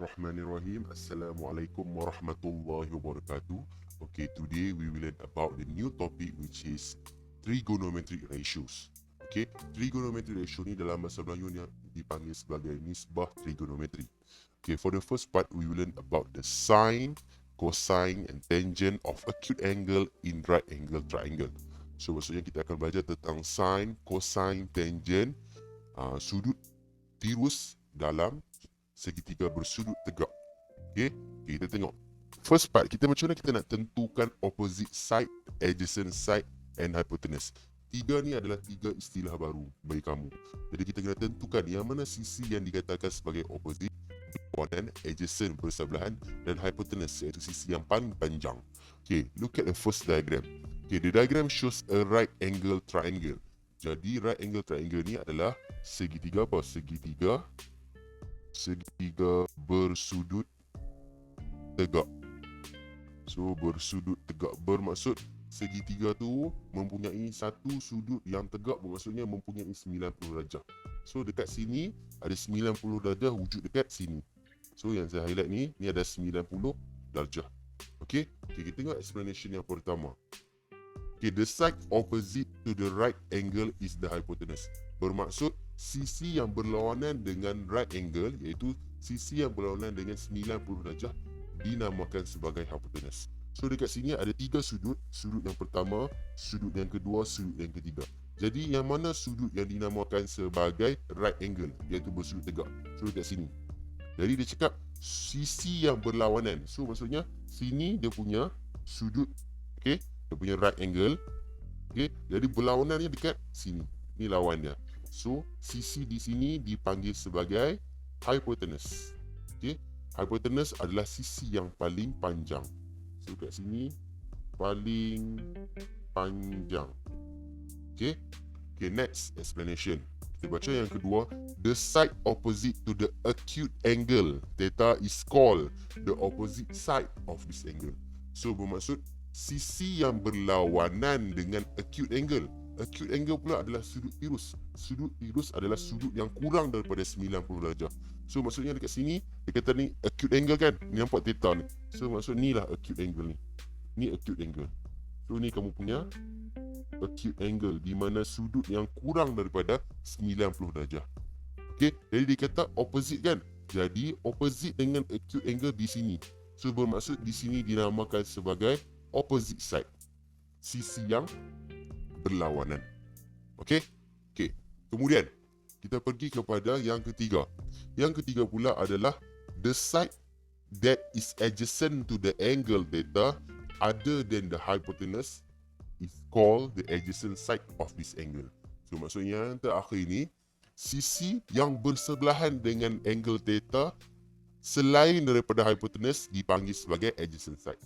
Bismillahirrahmanirrahim. Assalamualaikum warahmatullahi wabarakatuh. Okay, today we will learn about the new topic which is trigonometric ratios. Okay, trigonometric ratio ni dalam bahasa Melayu ni dipanggil sebagai nisbah trigonometri. Okay, for the first part we will learn about the sine, cosine and tangent of acute angle in right angle triangle. So maksudnya kita akan belajar tentang sine, cosine, tangent, sudut tirus dalam segitiga bersudut tegak. Okay, kita tengok. First part, kita macam mana kita nak tentukan opposite side, adjacent side and hypotenuse. Tiga ni adalah tiga istilah baru bagi kamu. Jadi kita kena tentukan yang mana sisi yang dikatakan sebagai opposite, berlawanan, adjacent bersebelahan dan hypotenuse iaitu sisi yang paling panjang. Okay, look at the first diagram. Okay, the diagram shows a right angle triangle. Jadi right angle triangle ni adalah segitiga apa? Segitiga bersudut tegak. So bersudut tegak bermaksud segitiga tu mempunyai satu sudut yang tegak, bermaksudnya mempunyai 90 darjah. So dekat sini ada 90 darjah wujud dekat sini. So yang saya highlight ni ada 90 darjah. Okay, kita tengok explanation yang pertama. Okay, the side opposite to the right angle is the hypotenuse. Bermaksud sisi yang berlawanan dengan right angle iaitu sisi yang berlawanan dengan 90 darjah dinamakan sebagai hypotenuse. So dekat sini ada tiga sudut. Sudut yang pertama, sudut yang kedua, sudut yang ketiga. Jadi yang mana sudut yang dinamakan sebagai right angle iaitu bersudut tegak? So dekat sini. Jadi dia cakap sisi yang berlawanan. So maksudnya sini dia punya sudut, okey, dia punya right angle. Okey, jadi berlawanannya dekat sini. Ni lawannya. So, sisi di sini dipanggil sebagai hypotenuse. Okay? Hypotenuse adalah sisi yang paling panjang. So, kat sini, paling panjang. Okay? Okay, next explanation. Kita baca yang kedua. The side opposite to the acute angle, theta, is called the opposite side of this angle. So, bermaksud sisi yang berlawanan dengan acute angle. Acute angle pula adalah sudut tirus. Sudut tirus adalah sudut yang kurang daripada 90 darjah. So maksudnya dekat sini dia kata ni acute angle kan. Ni nampak theta ni. So maksud ni lah acute angle ni. Ni acute angle. So ni kamu punya acute angle di mana sudut yang kurang daripada 90 darjah. Okey, jadi dia kata opposite kan. Jadi opposite dengan acute angle di sini. So bermaksud di sini dinamakan sebagai opposite side. Sisi yang berlawanan. Okey? Okey. Kemudian kita pergi kepada yang ketiga. Yang ketiga pula adalah the side that is adjacent to the angle theta other than the hypotenuse is called the adjacent side of this angle. So maksudnya yang terakhir ni sisi yang bersebelahan dengan angle theta selain daripada hypotenuse dipanggil sebagai adjacent side.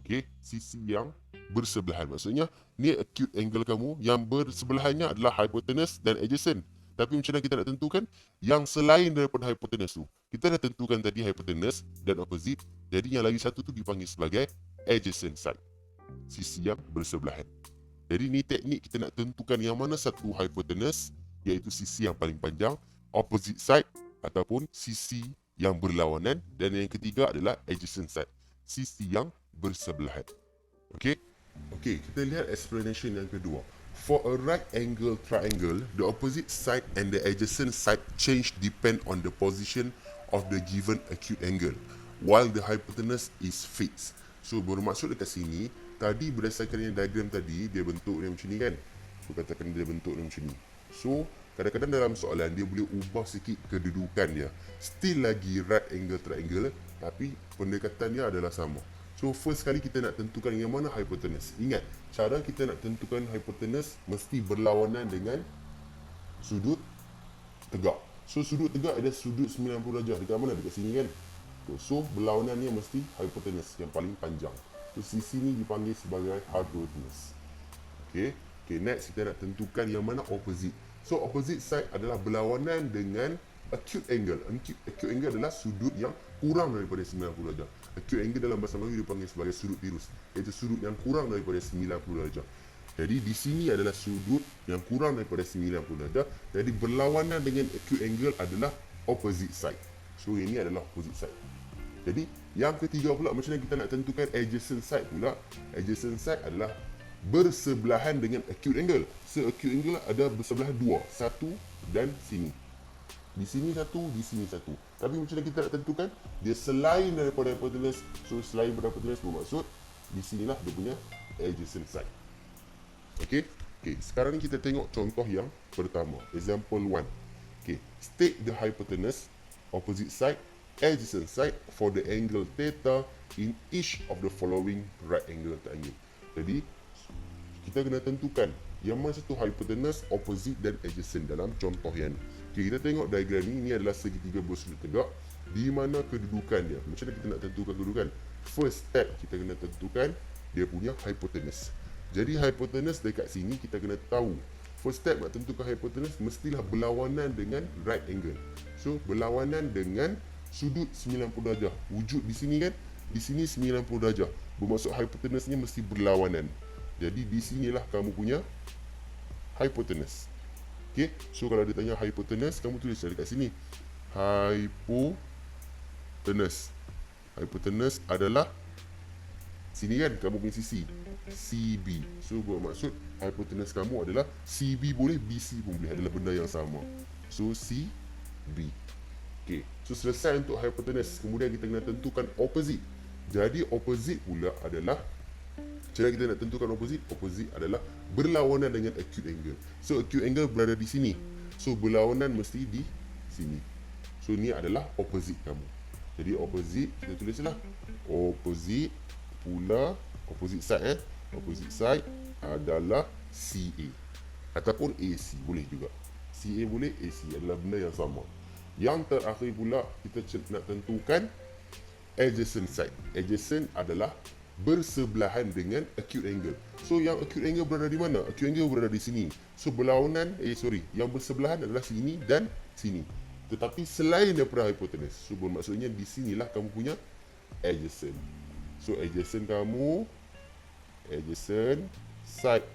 Okey, sisi yang bersebelahan. Maksudnya ni acute angle kamu, yang bersebelahannya adalah hypotenuse dan adjacent. Tapi macam mana kita nak tentukan yang selain daripada hypotenuse tu? Kita dah tentukan tadi hypotenuse dan opposite. Jadi yang lagi satu tu dipanggil sebagai adjacent side. Sisi yang bersebelahan. Jadi ni teknik kita nak tentukan yang mana satu hypotenuse iaitu sisi yang paling panjang, opposite side ataupun sisi yang berlawanan, dan yang ketiga adalah adjacent side, sisi yang bersebelahan. Okay? Okay, kita lihat explanation yang kedua. For a right angle triangle, the opposite side and the adjacent side change depend on the position of the given acute angle, while the hypotenuse is fixed. So bermaksud dekat sini, tadi berdasarkan yang diagram tadi, dia bentuk dia macam ni kan. So katakan dia bentuk dia macam ni. So kadang-kadang dalam soalan dia boleh ubah sikit kedudukan dia. Still lagi right angle triangle, tapi pendekatan dia adalah sama. So first kali kita nak tentukan yang mana hypotenuse. Ingat, cara kita nak tentukan hypotenuse mesti berlawanan dengan sudut tegak. So sudut tegak ada sudut 90 darjah. Dekat mana? Dekat sini kan. So berlawanannya mesti hypotenuse yang paling panjang. So sisi ni dipanggil sebagai hypotenuse. Okay. Okay, next kita nak tentukan yang mana opposite. So opposite side adalah berlawanan dengan acute angle. Acute angle adalah sudut yang kurang daripada 90 darjah. Acute angle dalam bahasa Melayu dipanggil sebagai sudut tirus, iaitu sudut yang kurang daripada 90 darjah. Jadi di sini adalah sudut yang kurang daripada 90 darjah. Jadi berlawanan dengan acute angle adalah opposite side. So ini adalah opposite side. Jadi yang ketiga pula, macam mana kita nak tentukan adjacent side pula. Adjacent side adalah bersebelahan dengan acute angle. So acute angle ada bersebelahan dua, satu dan sini. Di sini satu, di sini satu. Tapi macam mana kita nak tentukan? Dia selain daripada hypotenuse. So selain daripada hypotenuse bermaksud di sinilah dia punya adjacent side. Okey. Okey, sekarang ni kita tengok contoh yang pertama. Example 1. Okey, state the hypotenuse, opposite side, adjacent side for the angle theta in each of the following right angle triangle. Jadi kita kena tentukan yang mana satu hypotenuse, opposite dan adjacent dalam contoh yang ni. Okay, kita tengok diagram ni adalah segitiga bersudut tegak. Di mana kedudukan dia? Macam mana kita nak tentukan kedudukan? First step, kita kena tentukan dia punya hypotenuse. Jadi hypotenuse dekat sini kita kena tahu. First step nak tentukan hypotenuse mestilah berlawanan dengan right angle. So berlawanan dengan sudut 90 darjah. Wujud di sini kan? Di sini 90 darjah. Bermaksud hypotenuse-nya mesti berlawanan. Jadi di sinilah kamu punya hypotenuse. Okay, so kalau dia tanya hypotenuse, kamu tulis dekat sini. Hypotenuse. Hypotenuse adalah sini kan, kamu punya sisi CB. So bermaksud hypotenuse kamu adalah CB boleh, BC pun boleh, adalah benda yang sama. So CB. Okay, so selesai untuk hypotenuse. Kemudian kita kena tentukan opposite. Jadi opposite pula adalah, cara kita nak tentukan opposite, opposite adalah berlawanan dengan acute angle. So acute angle berada di sini. So berlawanan mesti di sini. So ni adalah opposite kamu. Jadi opposite kita tulislah opposite pula, opposite side opposite side adalah CA ataupun AC boleh juga. CA boleh, AC adalah benda yang sama. Yang terakhir pula kita nak tentukan adjacent side. Adjacent adalah bersebelahan dengan acute angle. So yang acute angle berada di mana? Acute angle berada di sini. So berlawanan, yang bersebelahan adalah sini dan sini. Tetapi selain daripada hypotenuse. So bermaksudnya di sinilah kamu punya adjacent. So adjacent kamu, adjacent side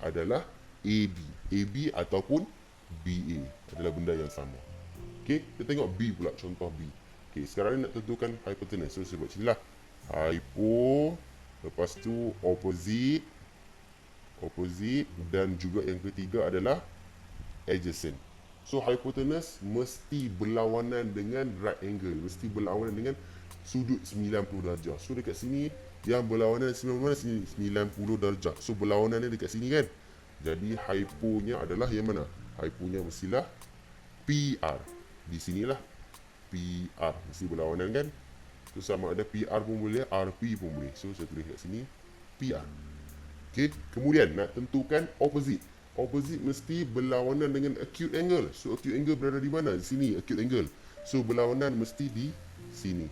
adalah AB. AB ataupun BA adalah benda yang sama. Okey, kita tengok B pula, contoh B. Okey, sekarang ni nak tentukan hypotenuse. So saya buat macam ni lah. Hypo, lepas tu opposite, dan juga yang ketiga adalah adjacent. So hypotenuse mesti berlawanan dengan right angle, mesti berlawanan dengan sudut 90 darjah. So dekat sini yang berlawanan dengan 90 darjah. So berlawanannya dekat sini kan. Jadi hyponya adalah yang mana? Hyponya mestilah PR. Di sinilah PR mesti berlawanan kan. So sama ada PR pun boleh, RP pun boleh. So saya tulis kat sini PR. Okey, kemudian nak tentukan opposite. Opposite mesti berlawanan dengan acute angle. So acute angle berada di mana? Di sini acute angle. So berlawanan mesti di sini.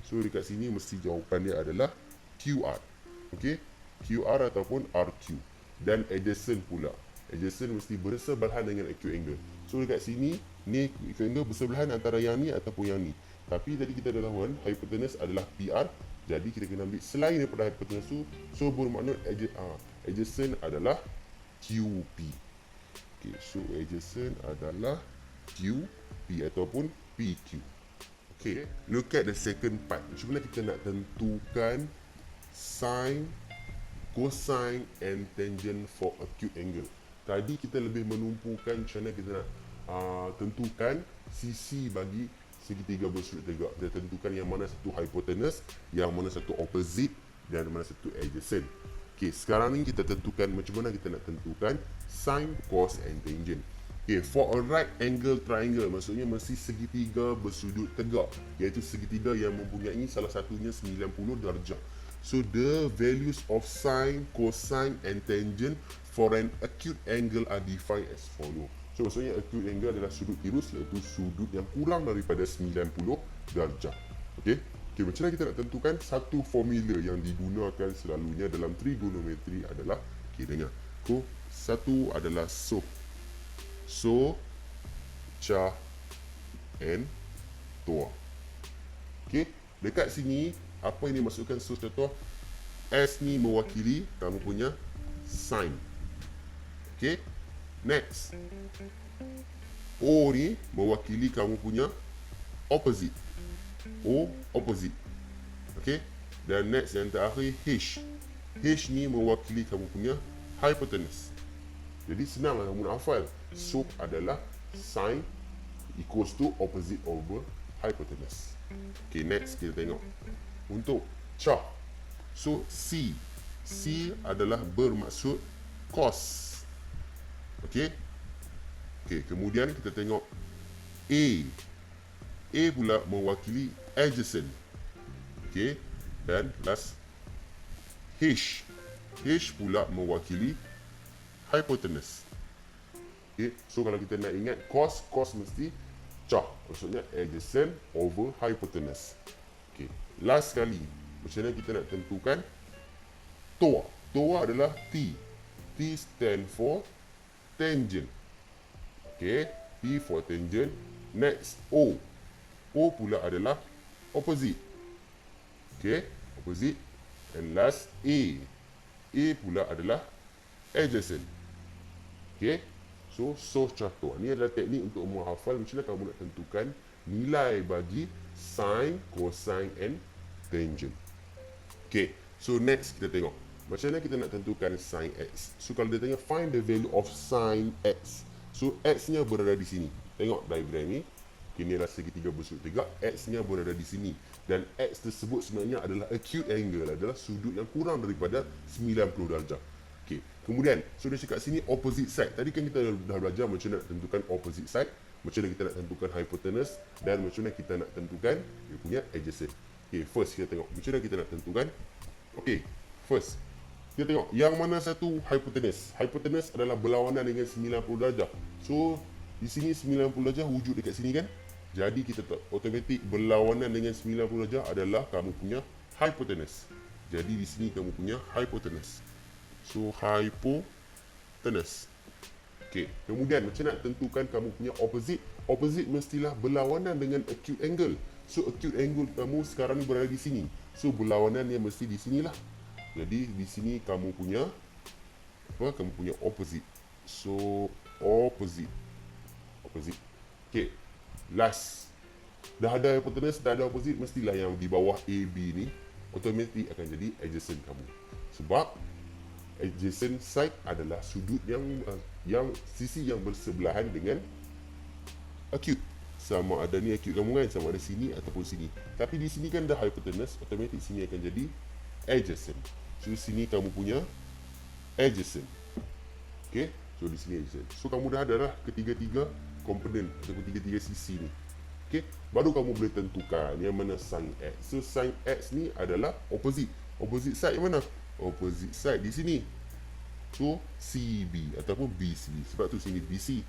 So dekat sini mesti jawapan dia adalah QR. Okey, QR ataupun RQ. Dan adjacent pula. Adjacent mesti bersebelahan dengan acute angle. So dekat sini ni acute angle bersebelahan antara yang ni ataupun yang ni. Tapi tadi kita dah lawan hypotenuse adalah PR. Jadi kita kena ambil selain daripada hypotenuse tu. So bermakna adjacent adalah QP. Okay, so adjacent adalah QP ataupun PQ. Okay, look at the second part. Macam mana kita nak tentukan sine, cosine and tangent for acute angle. Tadi kita lebih menumpukan macam mana kita nak tentukan sisi bagi segitiga bersudut tegak. Kita tentukan yang mana satu hypotenuse, yang mana satu opposite dan mana satu adjacent. Okey, sekarang ni kita tentukan macam mana kita nak tentukan sine, cos and tangent. Okey, for a right angle triangle maksudnya mesti segitiga bersudut tegak, iaitu segitiga yang mempunyai salah satunya 90 darjah. So the values of sine, cosine and tangent for an acute angle are defined as follow. So maksudnya acute angle adalah sudut tirus, iaitu sudut yang kurang daripada 90 darjah. Okey. Okey, macam mana kita nak tentukan? Satu formula yang digunakan selalunya dalam trigonometri adalah, okey dengar. Satu adalah SOH. So Cha and Tua. Okey, dekat sini apa yang dimaksudkan SOH dan Tua? S ni mewakili kamu punya sine. Okey. Next, O ni mewakili kamu punya opposite. O opposite. Okay. Dan next yang terakhir H. H ni mewakili kamu punya hypotenuse. Jadi senanglah kamu nak hafal. SOP adalah sine equals to opposite over hypotenuse. Okay, next kita tengok. Untuk CHA. So C. C adalah bermaksud cos. Okay. Okay, kemudian kita tengok A. A pula mewakili adjacent. Okay. Dan last H. H pula mewakili hypotenuse. Okay. So kalau kita nak ingat cos, cos mesti CHA. Maksudnya adjacent over hypotenuse. Okay. Last sekali, macam mana kita nak tentukan TOA. TOA adalah T. T stand for tangent. Okay. T for tangent. Next O. O pula adalah opposite. Okay. Opposite. And last A. A pula adalah adjacent. Okay. So catur. Ini adalah teknik untuk menghafal macam mana kamu nak tentukan nilai bagi sine, cosine and tangent. Okay. So next kita tengok. Macam mana kita nak tentukan sin X. So kalau dia tanya find the value of sin X. So X-nya berada di sini. Tengok diagram ni. Ini adalah segitiga bersudut tegak. X-nya berada di sini. Dan X tersebut sebenarnya adalah acute angle. Adalah sudut yang kurang daripada 90 darjah. Okay. Kemudian, so dia cakap sini opposite side. Tadi kan kita dah belajar macam mana nak tentukan opposite side. Macam mana kita nak tentukan hypotenuse. Dan macam mana kita nak tentukan dia punya adjacent. Okay, first kita tengok. Macam mana kita nak tentukan. Okay, first. Kita tengok yang mana satu hypotenuse. Hypotenuse adalah berlawanan dengan 90 darjah. So, di sini 90 darjah wujud dekat sini kan. Jadi kita automatik berlawanan dengan 90 darjah adalah kamu punya hypotenuse. Jadi di sini kamu punya hypotenuse. So, hypotenuse. Okay. Kemudian macam nak tentukan kamu punya opposite. Opposite mestilah berlawanan dengan acute angle. So, acute angle kamu sekarang ni berada di sini. So, berlawanannya mesti di sinilah. Jadi di sini kamu punya apa? Kamu punya opposite. So opposite. Okay. Last. Dah ada hypotenuse, dah ada opposite, mestilah yang di bawah AB ni automatic akan jadi adjacent kamu. Sebab adjacent side adalah sudut yang sisi yang bersebelahan dengan acute. Sama ada ni acute kamu kan, sama ada sini ataupun sini. Tapi di sini kan dah hypotenuse, automatic sini akan jadi adjacent. So sini kamu punya adjacent. Okay. So di sini adjacent. So kamu dah ada lah ketiga-tiga komponen ataupun tiga-tiga sisi ni. Okay. Baru kamu boleh tentukan yang mana sin X. So sin X ni adalah opposite. Opposite side yang mana? Opposite side di sini. So CB ataupun BC. Sebab tu sini BC.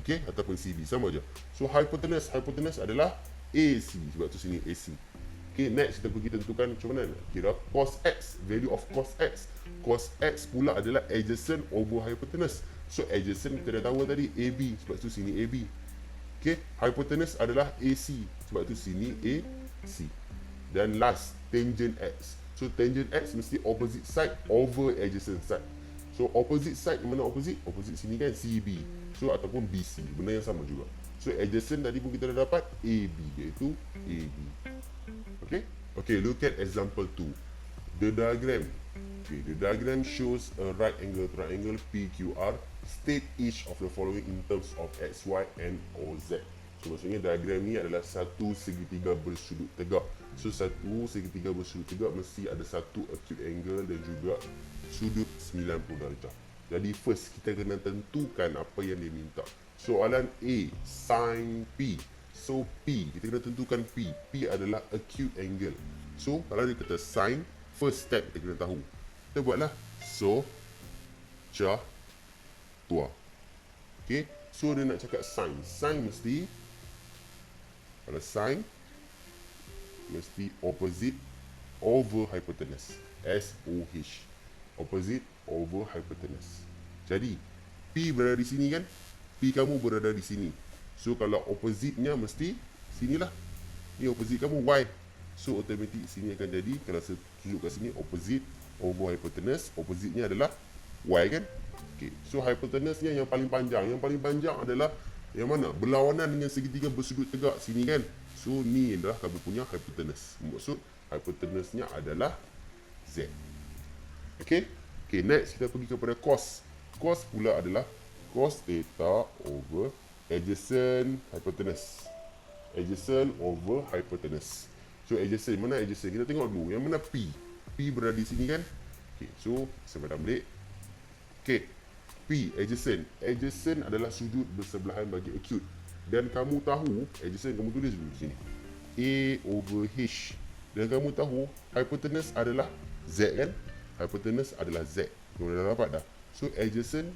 Okay. Ataupun CB. Sama aja. So hypotenuse. Hypotenuse adalah AC. Sebab tu sini AC. Okay, next kita pergi tentukan macam mana nak kira cos X, value of cos X. Cos X pula adalah adjacent over hypotenuse. So adjacent kita dah tahu tadi AB, sebab tu sini AB. Okay, hypotenuse adalah AC, sebab tu sini AC. Dan last, tangent X. So tangent X mesti opposite side over adjacent side. So opposite side mana opposite? Opposite sini kan CB. So ataupun BC, benda yang sama juga. So adjacent tadi pun kita dah dapat AB, iaitu AB. Okay. Okay, look at example 2. The diagram. Okay, the diagram shows a right angle triangle PQR. State each of the following in terms of X, Y, and OZ. So maksudnya diagram ni adalah satu segitiga bersudut tegak. So satu segitiga bersudut tegak mesti ada satu acute angle dan juga sudut 90 darjah. Jadi first kita kena tentukan apa yang dia minta. Soalan A, sin P. So P, kita kena tentukan P. P adalah acute angle. So kalau dia kata sin, first step kita kena tahu. Kita buatlah. So catur. Okay. So dia nak cakap sin. Sin mesti, kalau sin mesti opposite over hypotenuse. SOH. Opposite over hypotenuse. Jadi P berada di sini kan? P kamu berada di sini. So kalau opposite-nya mesti sinilah. Ni opposite kamu Y. So automatic sini akan jadi, kalau saya tunjuk kat sini, opposite over hypotenuse. Opposite-nya adalah Y kan? Okay. So hypotenuse-nya yang paling panjang. Yang paling panjang adalah yang mana? Berlawanan dengan segitiga bersudut tegak sini kan? So ni adalah kamu punya hypotenuse. Maksud hypotenuse-nya adalah Z. Okay. Okay, next kita pergi kepada cos. Cos pula adalah cos theta over adjacent hypotenuse. Adjacent over hypotenuse. So adjacent, mana adjacent? Kita tengok dulu, yang mana P? P berada di sini kan? Okay, so saya padam balik. Okay, P, adjacent. Adjacent adalah sudut bersebelahan bagi acute. Dan kamu tahu, adjacent kamu tulis dulu di sini. A over H. Dan kamu tahu, hypotenuse adalah Z kan? Hypotenuse adalah Z. Kamu dah dapat dah. So adjacent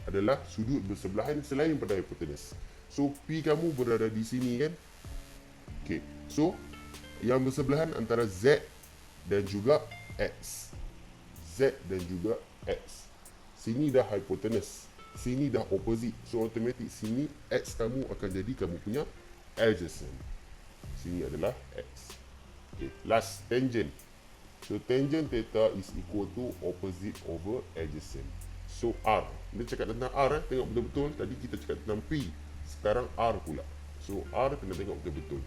adalah sudut bersebelahan selain pada hypotenuse. So P kamu berada di sini kan? Okay, so yang bersebelahan antara Z dan juga X. Z dan juga X. Sini dah hypotenuse, sini dah opposite. So automatic sini X kamu akan jadi kamu punya adjacent. Sini adalah X. Okay, last tangent. So tangent theta is equal to opposite over adjacent. So R. Kita cakap tentang R, tengok betul-betul. Tadi kita cakap tentang P. Sekarang R pula. So R kena tengok betul-betul.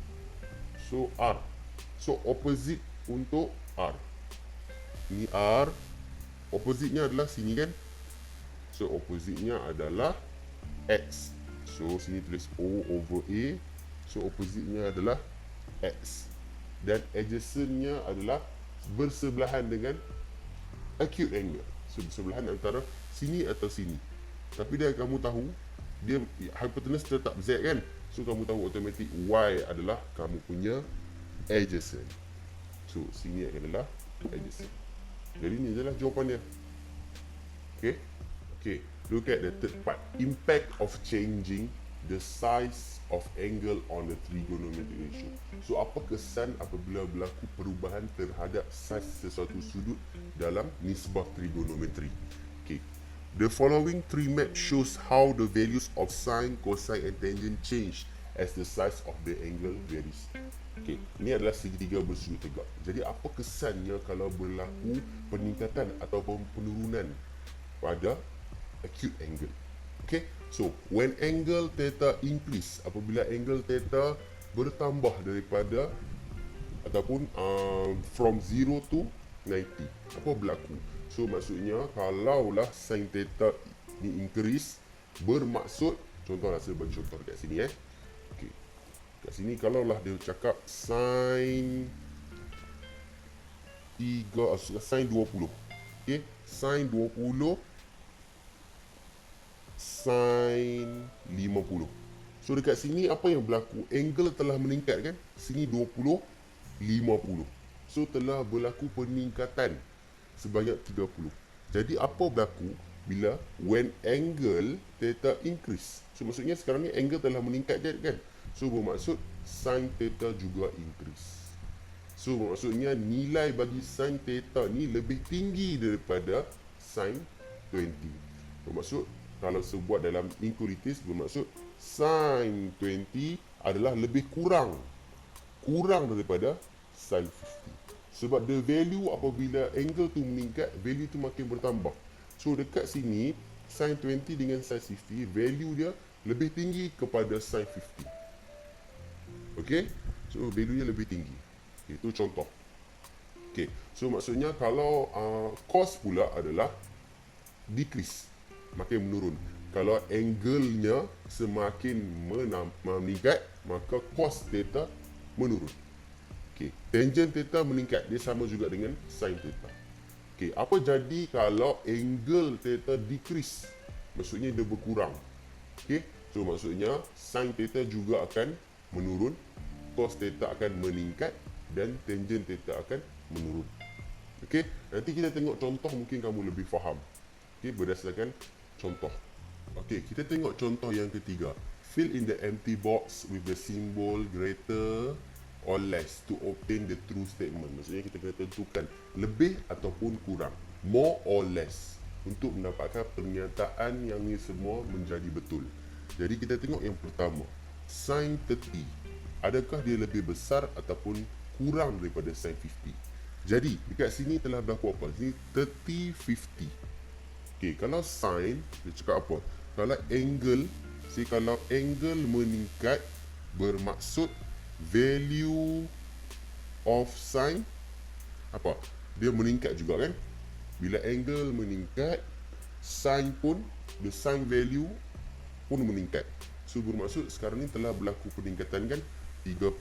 So R. So opposite untuk R. Ini R. Opposite-nya adalah sini kan? So opposite-nya adalah X. So sini tulis O over A. So opposite-nya adalah X. Dan adjacent-nya adalah bersebelahan dengan acute angle. So bersebelahan antara sini atau sini. Tapi dia kamu tahu, dia hypotenuse tetap Z kan? So kamu tahu automatic Y adalah kamu punya adjacent. So sini adalah adjacent. Jadi ni adalah jawapannya. Okay. Okay, look at the third part. Impact of changing the size of angle on the trigonometric ratio. So apa kesan apabila berlaku perubahan terhadap saiz sesuatu sudut dalam nisbah trigonometri? Okay, the following three map shows how the values of sine, cosine and tangent change as the size of the angle varies. Okay, ini adalah segitiga bersudut tegak. Jadi apa kesannya kalau berlaku peningkatan ataupun penurunan pada acute angle? Okay, so when angle theta increase, apabila angle theta bertambah daripada ataupun from 0 to 90, apa berlaku? So maksudnya kalaulah sin theta ni increase, bermaksud, contohlah saya bagi contoh dekat sini okay. Kat sini kalaulah dia cakap sin 20, okay, sin 20, sin 50. So dekat sini apa yang berlaku? Angle telah meningkat kan? Sini 20, 50. So telah berlaku peningkatan sebanyak 30. Jadi apa berlaku bila when angle theta increase? So maksudnya sekarang ni angle telah meningkat kan? So bermaksud sin theta juga increase. So maksudnya nilai bagi sin theta ni lebih tinggi daripada sin 20. Bermaksud kalau sebuat dalam equalities, bermaksud sin 20 adalah lebih kurang daripada sin 50. Sebab the value apabila angle tu meningkat, value tu makin bertambah. So dekat sini sin 20 dengan sin 50, value dia lebih tinggi kepada sin 50. Okay, so value nya lebih tinggi. Itu contoh. Okay, so maksudnya kalau cos pula adalah decrease, makin menurun. Kalau angle-nya semakin meningkat, maka cos theta menurun. Okay, tangent theta meningkat, dia sama juga dengan sin theta. Okay, apa jadi kalau angle theta decrease? Maksudnya dia berkurang. Okay, so maksudnya sin theta juga akan menurun, cos theta akan meningkat dan tangent theta akan menurun. Okay, nanti kita tengok contoh, mungkin kamu lebih faham. Okay, berdasarkan contoh. Okay, kita tengok contoh yang ketiga. Fill in the empty box with the symbol greater or less to obtain the true statement. Maksudnya kita kena tentukan lebih ataupun kurang, more or less, untuk mendapatkan pernyataan yang ini semua menjadi betul. Jadi kita tengok yang pertama, sin 30. Adakah dia lebih besar ataupun kurang daripada sin 50? Jadi dekat sini telah berlaku apa? Ini 30, 50. Okay, kalau sin, dia cakap apa? Kalau angle meningkat, bermaksud value of sin apa? Dia meningkat juga kan? Bila angle meningkat, sin pun, the sin value pun meningkat. So bermaksud sekarang ni telah berlaku peningkatan kan, 30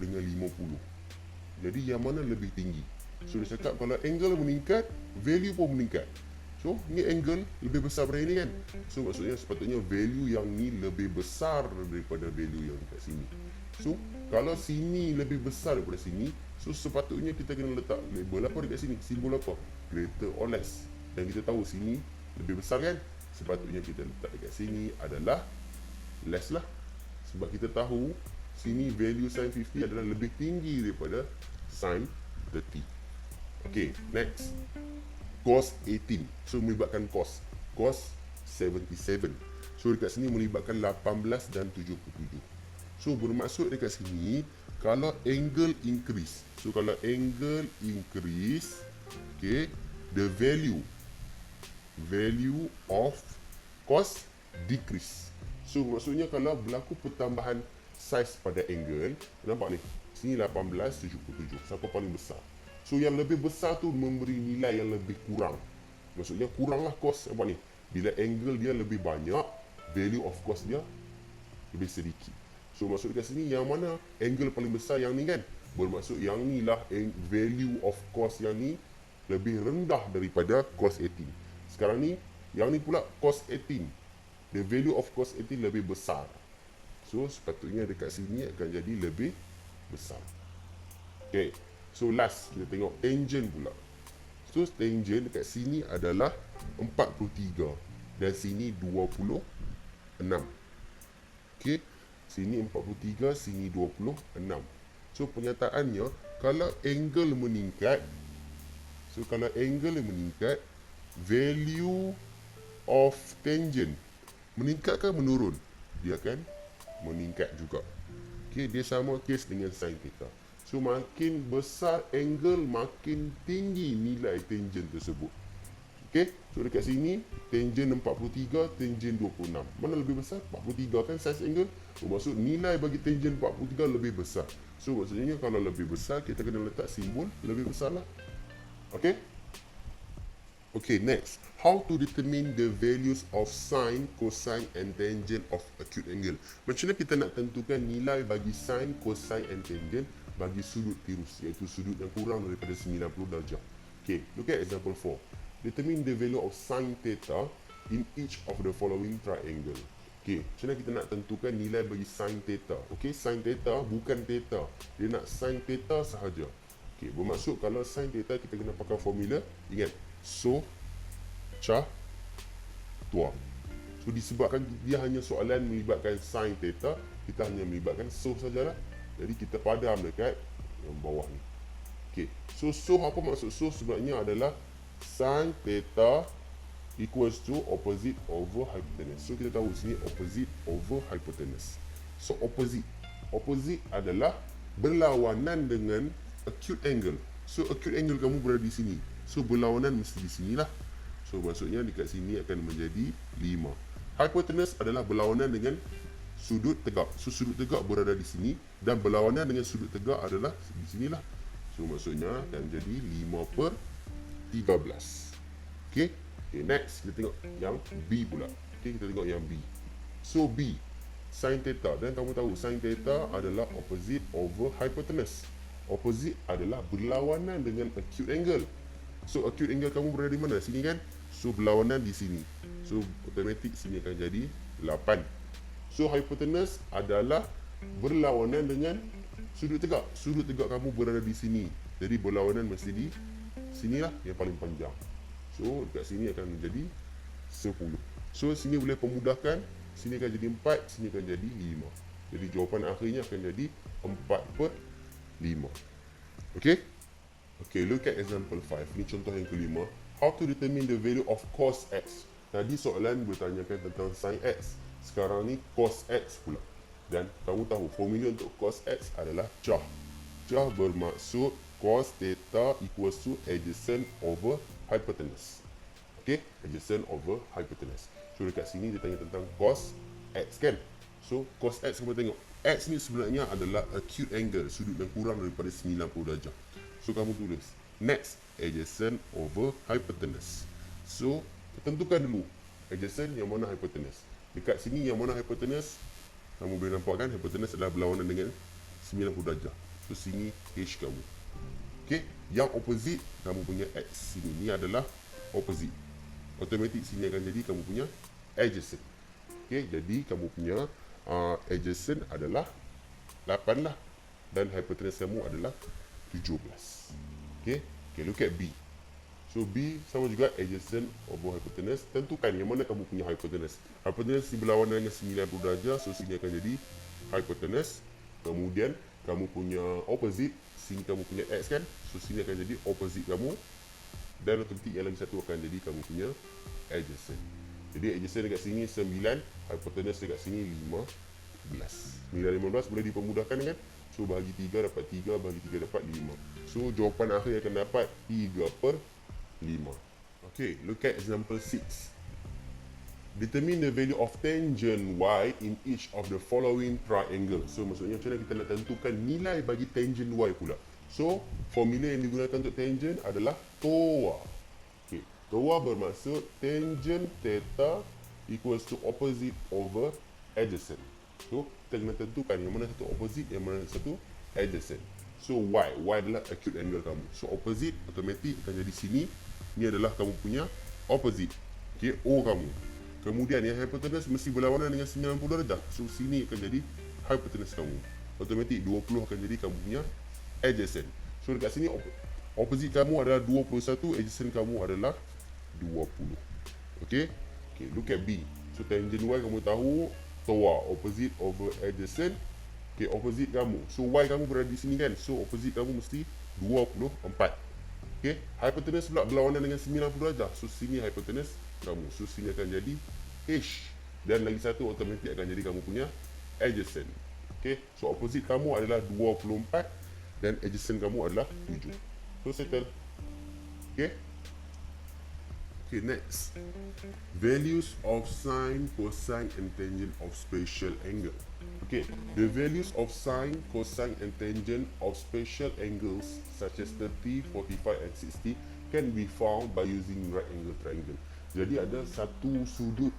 dengan 50. Jadi yang mana lebih tinggi? So dia cakap kalau angle meningkat, value pun meningkat. So ni angle lebih besar daripada ini kan. So maksudnya sepatutnya value yang ni lebih besar daripada value yang dekat sini. So kalau sini lebih besar daripada sini, so sepatutnya kita kena letak label apa dekat sini? Simbol apa? Greater or less. Dan kita tahu sini lebih besar kan? Sepatutnya kita letak dekat sini adalah less lah. Sebab kita tahu sini value sin 50 adalah lebih tinggi daripada sin 30. Okay, next. Cos 18. So melibatkan cos. Cos 77. So dekat sini melibatkan 18 dan 77. So bermaksud dekat sini kalau angle increase. So kalau angle increase, okay, the value of cos decrease. So maksudnya kalau berlaku pertambahan saiz pada angle, nampak ni, sini 18, 77. Siapa paling besar? So yang lebih besar tu memberi nilai yang lebih kurang. Maksudnya kuranglah cos, nampak ni. Bila angle dia lebih banyak, value of cos dia lebih sedikit. So maksud dekat sini yang mana angle paling besar yang ni kan? Bermaksud yang ni lah value of cos yang ni lebih rendah daripada cos 18. Sekarang ni, yang ni pula cos 18. The value of cos 18 lebih besar. So sepatutnya dekat sini akan jadi lebih besar. Okay. So last kita tengok tangent pula. So tangent dekat sini adalah 43 dan sini 26. Okay. Sini 43, sini 26. So pernyataannya kalau angle meningkat, so kalau angle meningkat, value of tangent meningkat ke menurun? Dia akan meningkat juga. Okay, dia sama kes dengan sin theta. So makin besar angle, makin tinggi nilai tangent tersebut. Okay, so dekat sini tangent 43, tangent 26. Mana lebih besar? 43 kan size angle. Maksud nilai bagi tangent 43 lebih besar. So maksudnya kalau lebih besar, kita kena letak simbol lebih besar lah. Okay. Okay, next. How to determine the values of sine, cosine and tangent of acute angle. Macam mana kita nak tentukan nilai bagi sine, cosine and tangent bagi sudut tirus, iaitu sudut yang kurang daripada 90 darjah. Okay, look at example 4. Determine the value of sine theta in each of the following triangle. Okay, macam mana kita nak tentukan nilai bagi sine theta? Okay, sine theta bukan theta. Dia nak sine theta sahaja. Okay, bermaksud kalau sine theta kita kena pakai formula. Ingat, so cah tua. So disebabkan dia hanya soalan melibatkan sin theta, kita hanya melibatkan so sajalah. Jadi kita padam dekat yang bawah ni. Okey. So apa maksud so sebenarnya adalah sin theta equals to opposite over hypotenuse. So kita tahu sini opposite over hypotenuse. So opposite adalah berlawanan dengan acute angle. So acute angle kamu berada di sini. So berlawanan mesti di sinilah. So maksudnya dekat sini akan menjadi 5. Hypotenuse adalah berlawanan dengan sudut tegak. So sudut tegak berada di sini dan berlawanan dengan sudut tegak adalah di sinilah. So maksudnya akan jadi 5/13. Okay. Okay, next kita tengok yang B pula. Okay, kita tengok yang B. So B, sin theta. Dan kamu tahu sin theta adalah opposite over hypotenuse. Opposite adalah berlawanan dengan acute angle. So acute angle kamu berada di mana? Sini kan? So berlawanan di sini. So automatik sini akan jadi 8. So hypotenuse adalah berlawanan dengan sudut tegak. Sudut tegak kamu berada di sini. Jadi berlawanan mesti di sinilah yang paling panjang. So dekat sini akan menjadi 10. So sini boleh pemudahkan. Sini akan jadi 4, sini akan jadi 5. Jadi jawapan akhirnya akan jadi 4/5. Okay? Okay, look at example 5. Ini contoh yang kelima. How to determine the value of cos x. Tadi soalan bertanyakan tentang sin x. Sekarang ni cos x pula. Dan kamu tahu formula untuk cos x adalah cah. Cah bermaksud cos theta equals to adjacent over hypotenuse. Okay, adjacent over hypotenuse. So dekat sini dia tanya tentang cos x kan. So cos x kamu tengok. X ni sebenarnya adalah acute angle, sudut yang kurang daripada 90 darjah. So kamu tulis next adjacent over hypotenuse. So tentukan dulu adjacent yang mana hypotenuse. Dekat sini yang mana hypotenuse, kamu boleh nampak kan hypotenuse adalah berlawanan dengan 90 darjah. So sini H kamu. Okey, yang opposite kamu punya X sini ni adalah opposite. Automatic sini akan jadi kamu punya adjacent. Okey, jadi kamu punya adjacent adalah 8 lah, dan hypotenuse kamu adalah 17. Okay, look at B. So B sama juga adjacent over hypotenuse. Tentukan yang mana kamu punya hypotenuse. Hypotenuse ni berlawanan dengan 90 darjah, so sini akan jadi hypotenuse. Kemudian kamu punya opposite, sini kamu punya X kan, so sini akan jadi opposite kamu, dan otomatik yang lagi satu akan jadi kamu punya adjacent. Jadi adjacent dekat sini 9, hypotenuse dekat sini 15. 9 15 boleh dipermudahkan kan? So bahagi 3 dapat 3, bahagi 3 dapat 5. So jawapan akhir akan dapat 3/5. Okay, look at example 6. Determine the value of tangent y in each of the following triangle. So maksudnya macam mana kita nak tentukan nilai bagi tangent y pula. So formula yang digunakan untuk tangent adalah TOA. Okay, TOA bermaksud tangent theta equals to opposite over adjacent. So kita kena tentukan yang mana satu opposite, yang mana satu adjacent. So y adalah acute angle kamu. So opposite automatic akan jadi sini. Ni adalah kamu punya opposite. Okay, O kamu. Kemudian yang hypotenuse mesti berlawanan dengan 90 darjah. So sini akan jadi hypotenuse kamu. Automatic 20 akan jadi kamu punya adjacent. So dekat sini opposite kamu adalah 21, adjacent kamu adalah 20. Okay, look at B. So tangent y kamu tahu TOA, opposite over adjacent. Okay, opposite kamu. So y kamu berada di sini kan. So opposite kamu mesti 24. Okay, hypotenuse pula berlawanan dengan 90 darjah. So sini hypotenuse kamu. So sini akan jadi H. Dan lagi satu automatic akan jadi kamu punya adjacent. Okay, so opposite kamu adalah 24 dan adjacent kamu adalah 7. So settle. Okay. Okay, next. Values of sine, cosine and tangent of spatial angle. Okay, the values of sine, cosine and tangent of spatial angles such as 30, 45 and 60 can be found by using right angle triangle. Jadi ada satu sudut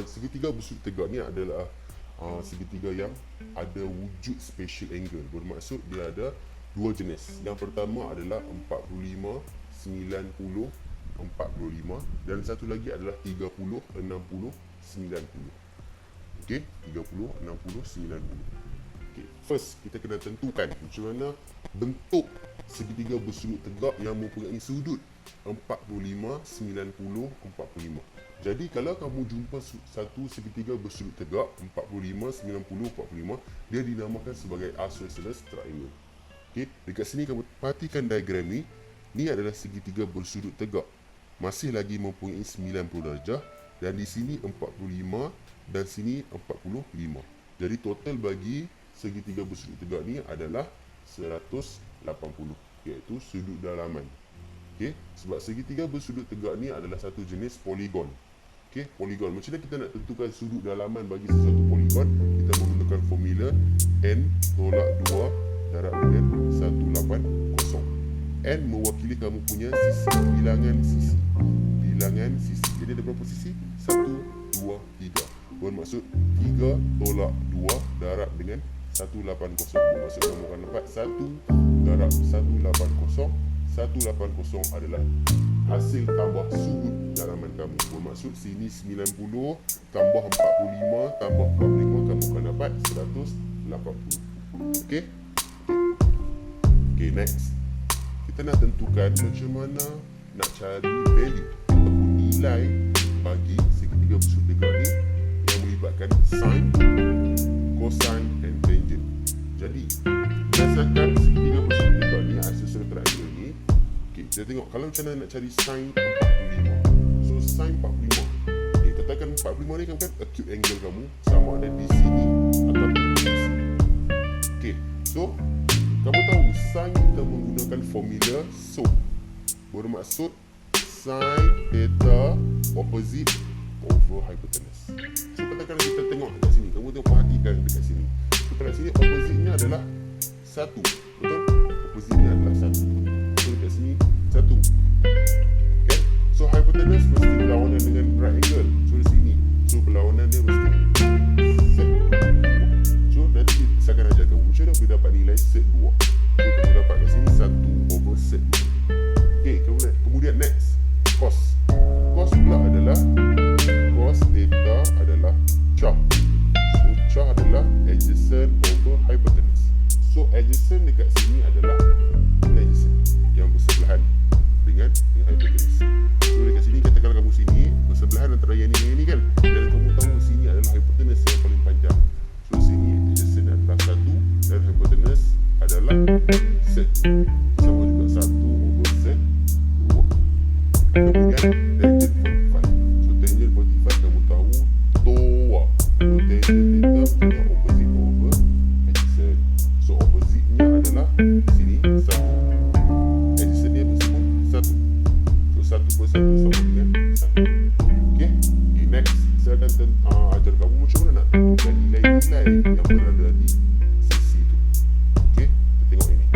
segitiga bersudut tegak ni adalah segitiga yang ada wujud spatial angle. Bermaksud dia ada dua jenis. Yang pertama adalah 45, 90, 45 dan satu lagi adalah 30, 60, 90. Okey, 30, 60, 90. Okey, first kita kena tentukan macam mana bentuk segitiga bersudut tegak yang mempunyai sudut 45, 90, 45. Jadi kalau kamu jumpa satu segitiga bersudut tegak 45, 90, 45, dia dinamakan sebagai isosceles triangle. Okey, dekat sini kamu perhatikan diagram ni. Ni adalah segitiga bersudut tegak. Masih lagi mempunyai 90 darjah dan di sini 45 dan sini 45. Jadi total bagi segitiga bersudut tegak ni adalah 180, iaitu sudut dalaman. Okey, sebab segitiga bersudut tegak ni adalah satu jenis poligon. Okey, poligon. Macam mana kita nak tentukan sudut dalaman bagi sesuatu poligon? Kita menggunakan formula n tolak 2 darab dengan 180. N mewakili kamu punya sisi, bilangan sisi. Jadi ada berapa sisi? 1, 2, 3. Bermaksud 3 tolak 2 darab dengan 180. Bermaksud kamu akan dapat 1 darab 180. 180 adalah hasil tambah sudut dalaman kamu. Bermaksud sini 90 tambah 45 tambah 45, kamu akan dapat 180. Okey? Okey, next. Kita nak tentukan macam mana nak cari value ataupun nilai bagi segitiga bersudut tegak ni yang melibatkan sine, cosine and tangent. Jadi berdasarkan segitiga bersudut tegak ni, isosceles triangle ni, okay, kita tengok kalau macam mana nak cari sine 45. So sine 45, okay, katakan 45 ni kan acute angle kamu sama ada di sini ataupun di sini. Okay, so kamu tahu sin kita menggunakan formula SOHB. Bermaksud sin theta opposite over hypotenuse. So katakanlah kita tengok dekat sini, kamu tengok perhatikan dekat sini. So kat sini opposite-nya adalah 1, betul? Opposite-nya adalah 1. So dekat sini 1. Okay? So hypotenuse mesti berlawanan dengan right angle. So di sini, so berlawanan dia mesti set 2. So nanti saya akan ajar kamu macam mana boleh dapat nilai set 2. So kamu dapat kat sini 1 over set 2. Okay, kemudian next, cos. Cos pula adalah cos theta adalah char. So char adalah adjacent over hypotenuse. So adjacent dekat sini adalah adjacent yang bersebelahan dengan hypotenuse. So dekat sini katakanlah kamu sini bersebelahan antara yang ni kan, dan kamu tahu sini adalah hypotenuse yang paling panjang. So sini adjacent adalah 1 dan hypotenuse adalah set 2. Sama juga 1 over set 2. Kemudian tangent 45. So tangent 45 kamu tahu toa. So tangent theta punya opposite over adjacent. So opposite-nya adalah sini 1. Adjacent dia meskipun 1. So 1 per 1 sama dengan 1. Okay, next saya akan ajar kamu macam mana nak tentukan nilai-nilai yang berada di sisi tu. Okay, kita tengok ini.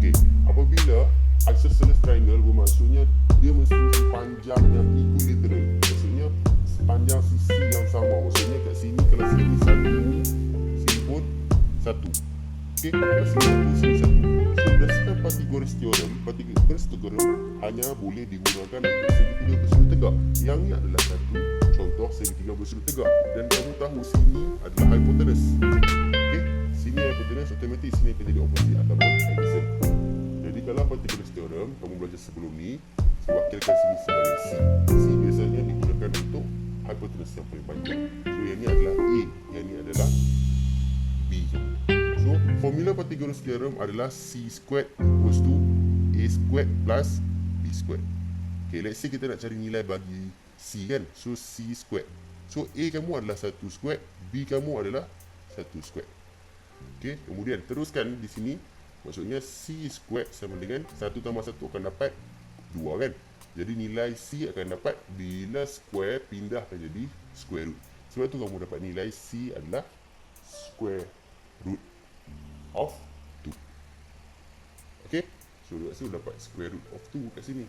Okay, apabila isosceles triangle bermaksudnya dia mesti sepanjang yang equilateral. Maksudnya sepanjang sisi yang sama. Maksudnya kat sini kalau sini 1, sini pun 1. Okay, kalau sini 1, sini 1. So berdasarkan Pythagoras theorem, Pythagoras theorem hanya boleh digunakan untuk segitiga bersudut tegak. Yang ni adalah satu contoh segitiga bersudut tegak. Dan kamu tahu sini adalah hypotenuse. Okay, sini hypotenuse, automatik sini akan jadi opposite ataupun adjacent. Jadi kalau Pythagoras theorem kamu belajar sebelum ni, wakilkan sini sebagai C. C biasanya digunakan untuk hypotenuse yang paling panjang. So yang ni adalah A, yang ni adalah B. So formula Pythagoras theorem adalah C squared equals to A squared plus B squared. Okay, let's say kita nak cari nilai bagi C kan. So C squared. So A kamu adalah 1 squared, B kamu adalah 1 squared. Okay, kemudian teruskan di sini. Maksudnya C squared sama dengan 1 tambah 1 akan dapat 2 kan. Jadi nilai C akan dapat bila square pindah akan jadi square root. Sebab tu kamu dapat nilai C adalah square root of 2. Okay, so dekat sini dapat square root of 2 kat sini.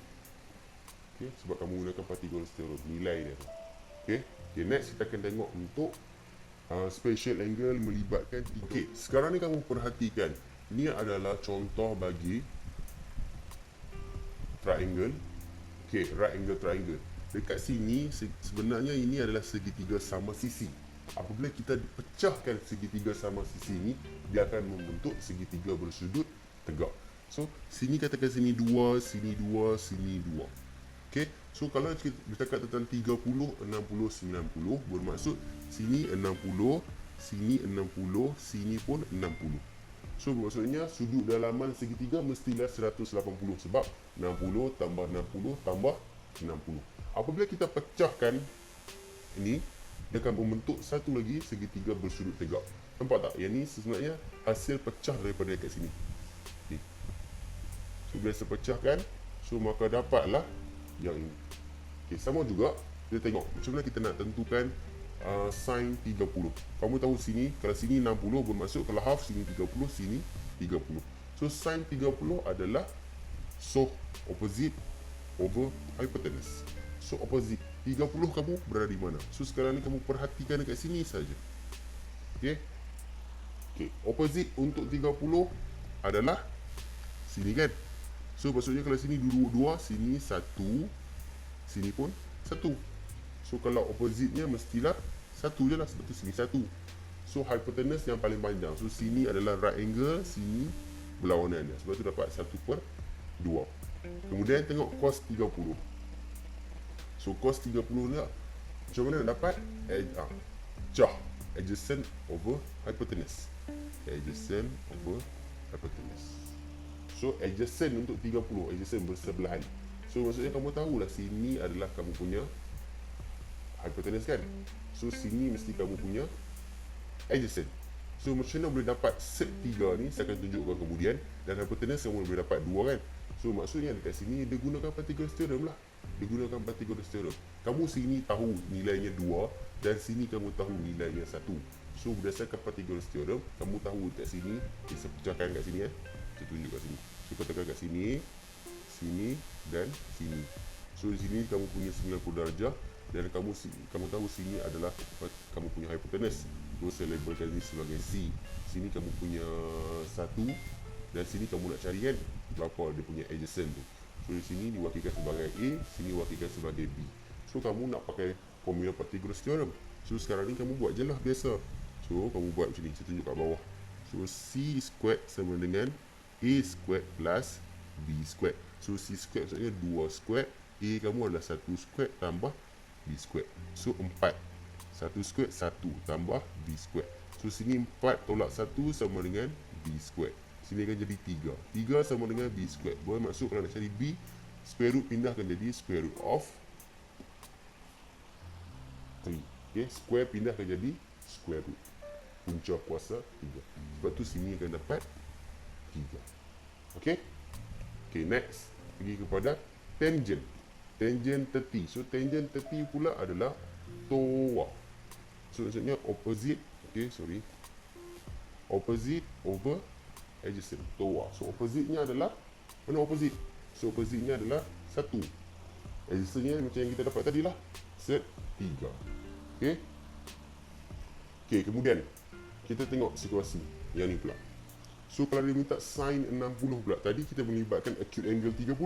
Okay, sebab kamu gunakan Pythagoras theorem nilai dia. Okay, next kita akan tengok untuk spatial angle melibatkan 3. Okay, sekarang ni kamu perhatikan. Ini adalah contoh bagi triangle. Okay, right angle triangle. Dekat sini sebenarnya ini adalah segitiga sama sisi. Apabila kita pecahkan segitiga sama sisi ini, dia akan membentuk segitiga bersudut tegak. So sini katakan sini 2, sini 2, sini 2. Okay, so kalau kita bercakap tentang 30, 60, 90, bermaksud sini 60, sini 60, sini pun 60. So maksudnya sudut dalaman segitiga mestilah 180 sebab 60 tambah 60 tambah 60. Apabila kita pecahkan ini, dia akan membentuk satu lagi segitiga bersudut tegak. Nampak tak? Yang ni sebenarnya hasil pecah daripada dekat sini. Ni. So bila saya pecahkan, so maka dapatlah yang ini. Okay, sama juga kita tengok macam mana kita nak tentukan sin 30. Kamu tahu sini, kalau sini 60 bermaksud kalau half sini 30, sini 30. So sin 30 adalah opposite over hypotenuse. So opposite 30 kamu berada di mana? So sekarang ni kamu perhatikan dekat sini saja. Okay, opposite untuk 30 adalah sini kan. So maksudnya kalau sini dua, sini 1, sini pun 1. So kalau opposite-nya mestilah 1 je lah, sebab tu sini 1. So hypotenuse yang paling panjang. So sini adalah right angle, sini berlawanan dia. Sebab tu dapat 1/2. Kemudian tengok cos 30. So cos 30 ni macam mana nak dapat? Adjacent over hypotenuse. Adjacent over hypotenuse. So adjacent untuk 30, adjacent bersebelahan. So maksudnya kamu tahulah sini adalah kamu punya hypotenuse kan. So sini mesti kamu punya adjacent. So macam mana boleh dapat set 3 ni, saya akan tunjukkan kemudian. Dan hypotenuse kamu boleh dapat 2 kan. So maksudnya dekat sini dia gunakan Pythagoras theorem lah. digunakan Pythagoras theorem. Kamu sini tahu nilainya 2 dan sini kamu tahu nilainya 1. So berdasarkan Pythagoras theorem, kamu tahu kat sini, kita pecahkan kat sini Saya tunjuk kat sini. So katakan kat sini, sini dan sini. So di sini kamu punya 90 darjah dan kamu tahu sini adalah kamu punya hypotenuse. So saya labelkan ini sebagai C. Sini kamu punya 1 dan sini kamu nak cari kan berapa dia punya adjacent tu. So di sini diwakilkan sebagai A, sini diwakilkan sebagai B. So kamu nak pakai formula Pythagoras theorem. So sekarang ni kamu buat je lah biasa. So kamu buat macam ni, saya tunjuk kat bawah. So C squared sama dengan A squared plus B squared. So C squared maksudnya 2 squared, A kamu adalah 1 squared tambah B squared. So 4. 1 squared 1 tambah B squared. So sini 4 tolak 1 sama dengan B squared. Sini akan jadi 3. 3 sama dengan B squared. Bermaksud kalau nak cari B, square root pindahkan jadi square root of 3. Okay, square pindahkan jadi square root. Punca kuasa 3. Sebab tu sini akan dapat 3. Okay. Okay, next. Pergi kepada tangent. Tangent 30. So tangent 30 pula adalah TOA. So maksudnya opposite. Okay, sorry. Opposite over adjacent. TOA. So opposite-nya adalah, mana opposite? So opposite-nya adalah 1. Adjacent-nya macam yang kita dapat tadi lah. Set 3. Okay. Okay, kemudian kita tengok situasi yang ni pula. So kalau dia minta sin 60 pula, tadi kita melibatkan acute angle 30.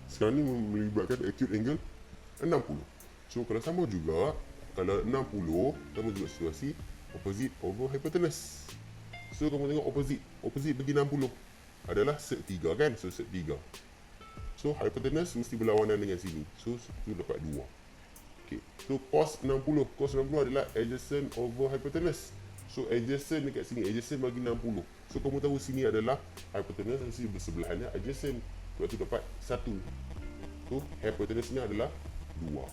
Sekarang ni melibatkan acute angle 60. So kalau sama juga, kalau 60 sama juga situasi opposite over hypotenuse. So kamu tengok opposite bagi 60 adalah set 3 kan? So set 3. So hypotenuse mesti berlawanan dengan sini. So tu dapat 2. Okay. So cos 60 adalah adjacent over hypotenuse. So adjacent dekat sini, adjacent bagi 60. So kamu tahu sini adalah hypotenuse, sini bersebelahannya adjacent. Sebab tu dapat 1. So hypotenuse-nya adalah 2.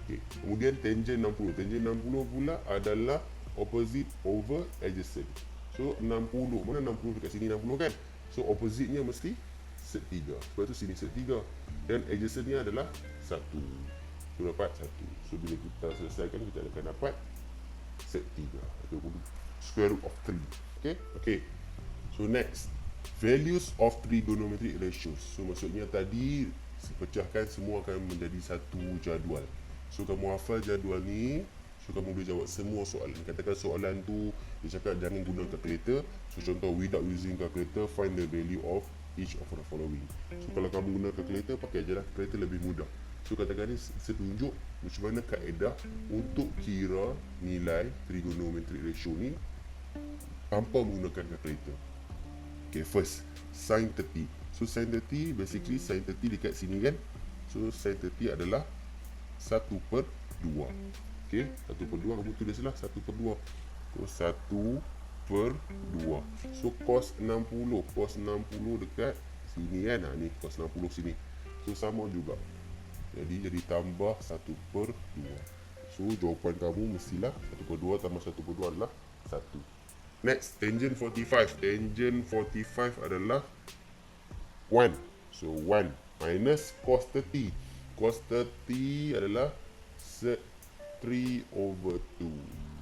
Okay. Kemudian tangent 60. Tangent 60 pula adalah opposite over adjacent. So 60. Mana 60 dekat sini 60 kan? So opposite-nya mesti set 3. Sebab tu sini set 3. Dan adjacent-nya adalah 1. So dapat 1. So bila kita selesaikan, kita akan dapat set 3. Ataupun square root of 3. Okay? Okay. So next. Values of trigonometric ratios. So maksudnya tadi pecahkan semua akan menjadi satu jadual. So kamu hafal jadual ni. So kamu boleh jawab semua soalan. Katakan soalan tu dia cakap jangan guna calculator. So contoh, without using calculator, find the value of each of the following. So kalau kamu guna calculator, pakai je lah, calculator lebih mudah. So katakan ni saya tunjuk macam mana kaedah untuk kira nilai trigonometric ratio ni tanpa menggunakan calculator. Okay, first sin 30. So sin 30, basically sin 30 dekat sini kan. So sin 30 adalah 1/2. Okay, 1/2 kamu tulislah 1/2. So 1/2. So cos 60. Cos 60 dekat sini kan. Ni cos 60 sini. So sama juga. Jadi tambah 1/2. So jawapan kamu mestilah 1/2 tambah 1/2 adalah 1. Next, tangent 45. Tangent 45 adalah 1. So 1 minus cos 30. Cos 30 adalah set 3/2.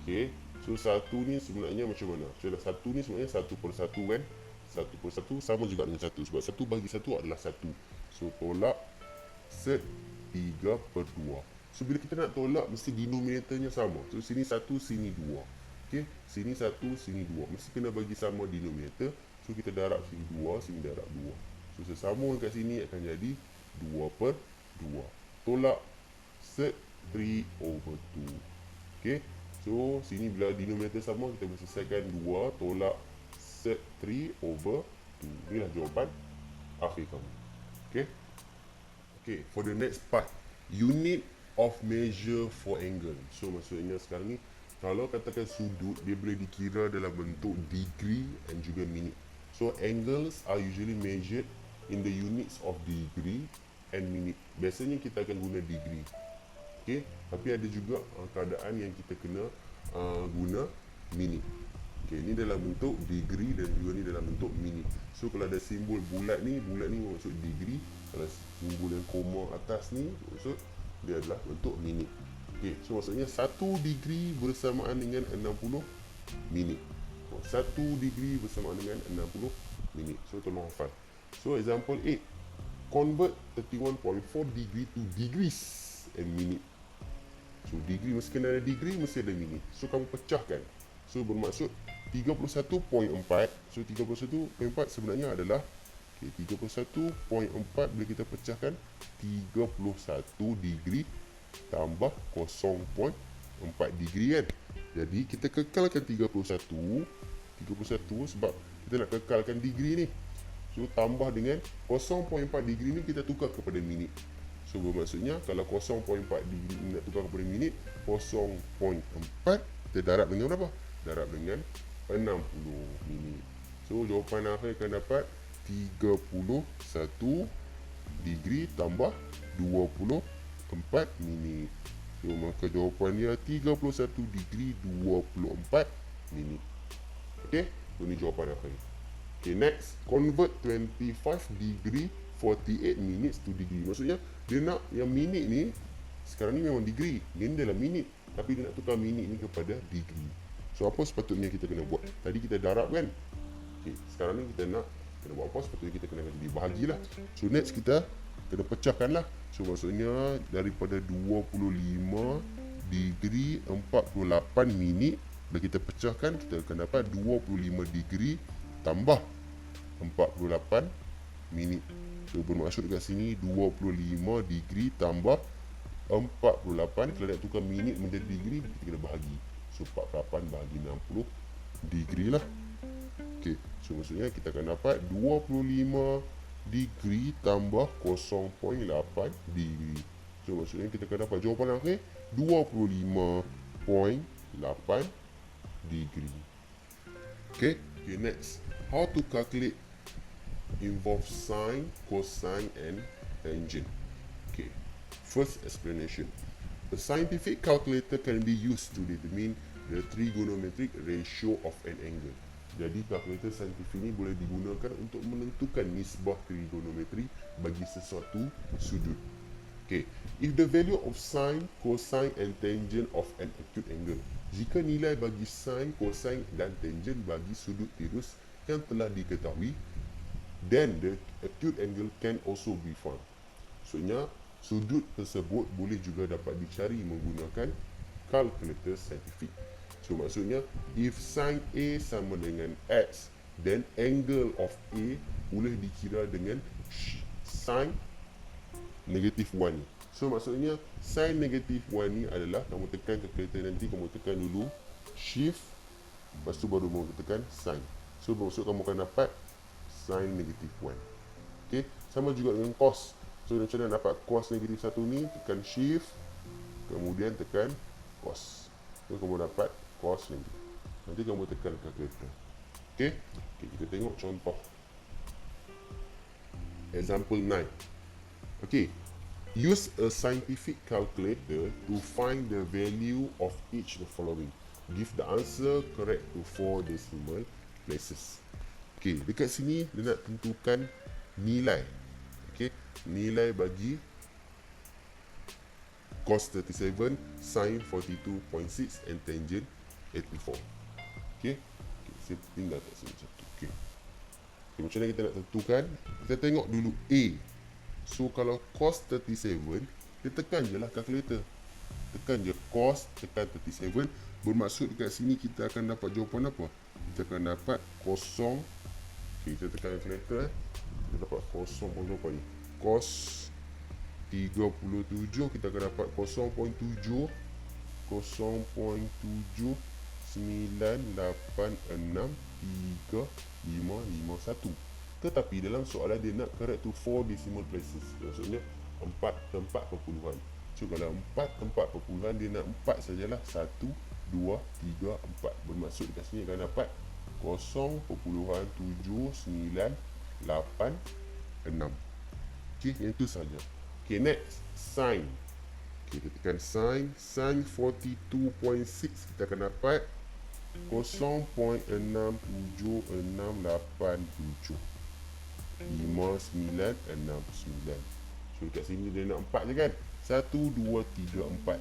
Okay. So 1 ni sebenarnya macam mana? So 1 ni sebenarnya 1/1 kan? 1/1 sama juga dengan 1. Sebab 1 bagi 1 adalah 1. So tolak set 3/2. So bila kita nak tolak, mesti denominatornya sama. So sini 1, sini 2. Okay. Sini 1, sini 2. Mesti kena bagi sama denominator. So kita darab sini 2, sini darab 2. So sesama kat sini akan jadi 2/2. Tolak set 3/2. Okay. So sini bila denominator sama, kita boleh selesaikan 2 tolak set 3/2. Inilah jawapan akhir kamu. Okay. Okay, for the next part, unit of measure for angle. So maksudnya sekarang ni, kalau katakan sudut, dia boleh dikira dalam bentuk degree and juga minute. So angles are usually measured in the units of degree and minute. Biasanya kita akan guna degree. Okay, tapi ada juga keadaan yang kita kena guna minute. Okay, ni dalam bentuk degree dan juga ni dalam bentuk minit. So kalau ada simbol bulat ni maksud degree. Kalau simbol yang koma atas ni maksud dia adalah bentuk minit. Okay, so maksudnya 1 degree bersamaan dengan 60 minit. 1 degree bersamaan dengan 60 minit. So tolong hafal. So example 8, convert 31.4 degree to degrees and minute. So degree mesti kena ada degree, mesti ada minit. So kamu pecahkan. So bermaksud 31.4. So 31.4 sebenarnya adalah okay, 31.4 bila kita pecahkan 31 degree tambah 0.4 degree kan. Jadi kita kekalkan 31 sebab kita nak kekalkan degree ni. So tambah dengan 0.4 degree ni kita tukar kepada minit. So bermaksudnya kalau 0.4 degree ni nak tukar kepada minit, 0.4 kita darab dengan berapa? Darab dengan 60 minit. So jawapan akhir akan dapat 31 degree tambah 24 minit. So maka jawapannya 31 degree 24 minit. Okay, so ni jawapan akhir. Okay, next, convert 25 degree 48 minutes to degree. Maksudnya dia nak yang minit ni, sekarang ni memang degree, dia ni dalam minit, tapi dia nak tukar minit ni kepada degree. So apa sepatutnya kita kena buat? Tadi kita darab kan? Okay, sekarang ni kita nak kena buat apa? Sepatutnya kita kena dibahagilah. So next kita kena pecahkan lah. So maksudnya daripada 25 degree 48 minit, bila kita pecahkan kita akan dapat 25 degree tambah 48 minit. So bermaksud dekat sini 25 degree tambah 48. Kalau nak tukar minit menjadi degree, kita kena bahagi. So 48 bahagi 60 degree lah. Okay, so maksudnya kita akan dapat 25 degree tambah 0.8 degree. So maksudnya kita akan dapat jawapan akhir 25.8 degree. Okay, next, how to calculate involve sine, cosine and tangent. Okay, first explanation. A scientific calculator can be used to determine the trigonometric ratio of an angle. Jadi kalkulator saintifik ini boleh digunakan untuk menentukan nisbah trigonometri bagi sesuatu sudut. Okay, if the value of sine, cosine and tangent of an acute angle. Jika nilai bagi sine, cosine dan tangent bagi sudut tirus yang telah diketahui, then the acute angle can also be found. Maksudnya, sudut tersebut boleh juga dapat dicari menggunakan kalkulator saintifik. So maksudnya, if sin A sama dengan X, then angle of A boleh dikira dengan sin negatif 1. So maksudnya, sin negatif 1 ni adalah, kamu tekan kalkulator nanti, kamu tekan dulu shift, lepas tu baru kamu tekan sin. So maksud kamu akan dapat sin negatif 1. Okay, sama juga dengan cos. So macam mana dapat cos negatif 1 ni, tekan shift, kemudian tekan cos. So kamu dapat cos lagi. Nanti kamu tekan kalkulator. Okay, kita tengok contoh. Example 9. Okay, use a scientific calculator to find the value of each the following. Give the answer correct to 4 decimal places. Okay, dekat sini dia nak tentukan nilai. Okay, nilai bagi cos 37, sin 42.6 and tangent 84. Okay, saya tinggal kat sini satu. Okay, macam mana kita nak tentukan? Kita tengok dulu A. So kalau cos 37, kita tekan je lah kalkulator. Tekan je cos, tekan 37. Bermaksud dekat sini kita akan dapat jawapan apa? Kita akan dapat kosong. Okay, kita tekan kalkulator. Kita dapat kosong berapa ni? Cos 37, kita akan dapat 0.7 0.7986351. Tetapi dalam soalan dia nak correct to 4 decimal places. Maksudnya 4 tempat perpuluhan. So kalau 4 tempat perpuluhan, dia nak 4 sajalah. 1, 2, 3, 4. Bermaksud dekat sini akan dapat 0.79886. Okay, yang itu saja. Okay, next, sin. Okay, kita tekan sin. Sin 42.6 kita akan dapat 0.678687. 5969. So dekat sini dia nak 4 je kan. 1, 2, 3, 4.